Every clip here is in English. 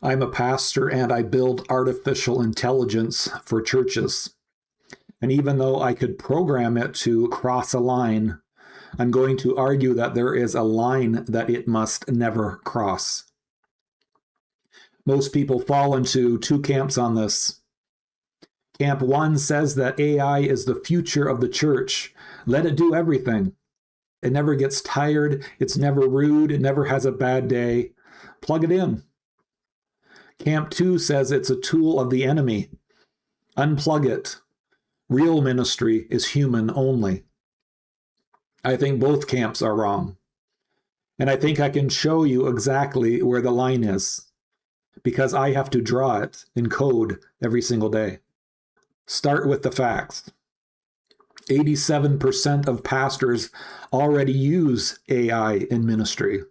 I'm a pastor and I build artificial intelligence for churches. And even though I could program it to cross a line, I'm going to argue that there is a line that it must never cross. Most people fall into two camps on this. Camp one says that AI is the future of the church. Let it do everything. It never gets tired. It's never rude. It never has a bad day. Plug it in. Camp two says it's a tool of the enemy. Unplug it. Real ministry is human only. I think both camps are wrong. And I think I can show you exactly where the line is, because I have to draw it in code every single day. Start with the facts. 87% of pastors already use AI in ministry.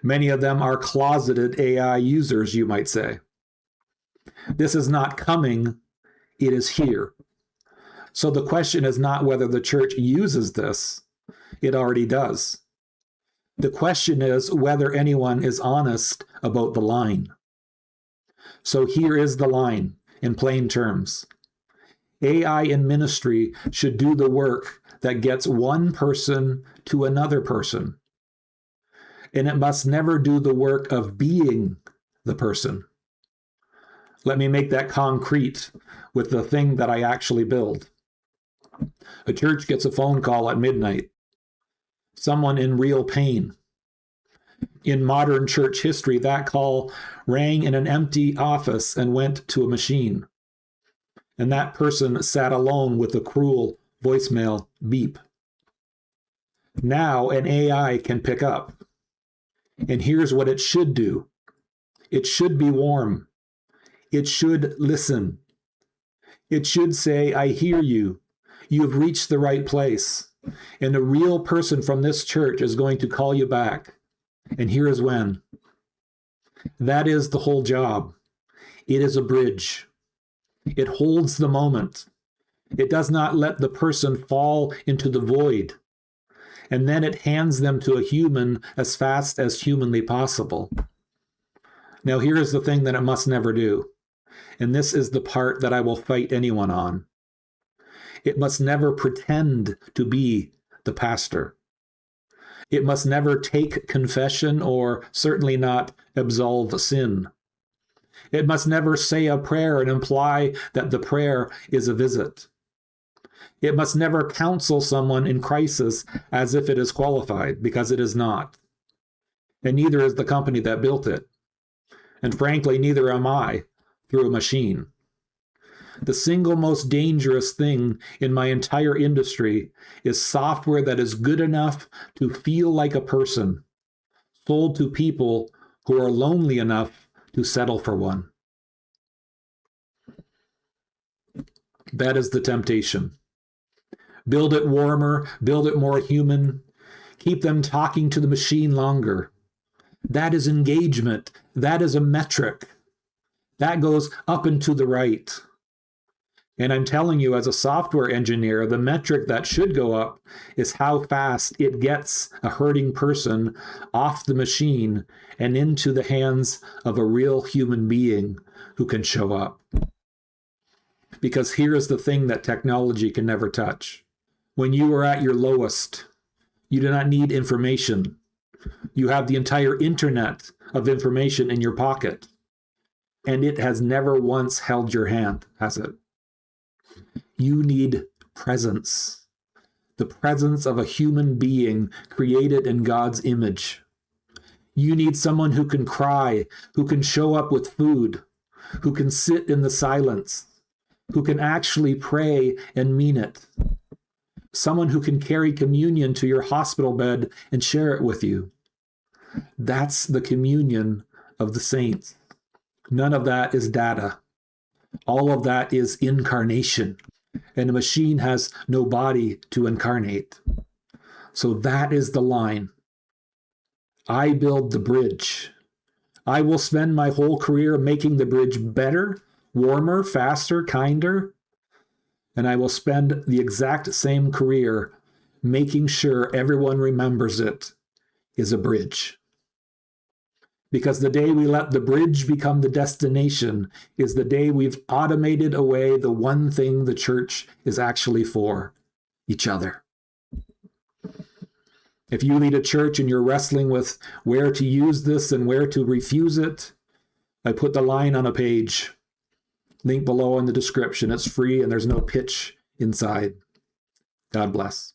Many of them are closeted AI users, you might say. This is not coming, it is here. So the question is not whether the church uses this. It already does. The question is whether anyone is honest about the line. So here is the line in plain terms. AI in ministry should do the work that gets one person to another person. And it must never do the work of being the person. Let me make that concrete with the thing that I actually build. A church gets a phone call at midnight. Someone in real pain. In modern church history, that call rang in an empty office and went to a machine. And that person sat alone with a cruel voicemail beep. Now an AI can pick up. And here's what it should do. It should be warm. It should listen. It should say, I hear you. You have reached the right place. And a real person from this church is going to call you back. And here is when. That is the whole job. It is a bridge. It holds the moment. It does not let the person fall into the void. And then it hands them to a human as fast as humanly possible. Now, here is the thing that it must never do. And this is the part that I will fight anyone on. It must never pretend to be the pastor. It must never take confession or certainly not absolve sin. It must never say a prayer and imply that the prayer is a visit. It must never counsel someone in crisis as if it is qualified, because it is not. And neither is the company that built it. And frankly, neither am I through a machine. The single most dangerous thing in my entire industry is software that is good enough to feel like a person, sold to people who are lonely enough to settle for one. That is the temptation. Build it warmer, build it more human, keep them talking to the machine longer. That is engagement. That is a metric. That goes up and to the right. And I'm telling you, as a software engineer, the metric that should go up is how fast it gets a hurting person off the machine and into the hands of a real human being who can show up. Because here is the thing that technology can never touch. When you are at your lowest, you do not need information. You have the entire internet of information in your pocket. And it has never once held your hand, has it? You need presence. The presence of a human being created in God's image. You need someone who can cry, who can show up with food, who can sit in the silence, who can actually pray and mean it. Someone who can carry communion to your hospital bed and share it with you. That's the communion of the saints. None of that is data. All of that is incarnation. And a machine has no body to incarnate. So that is the line. I build the bridge. I will spend my whole career making the bridge better, warmer, faster, kinder. And I will spend the exact same career making sure everyone remembers it is a bridge. Because the day we let the bridge become the destination is the day we've automated away the one thing the church is actually for: each other. If you lead a church and you're wrestling with where to use this and where to refuse it, I put the line on a page. Link below in the description. It's free and there's no pitch inside. God bless.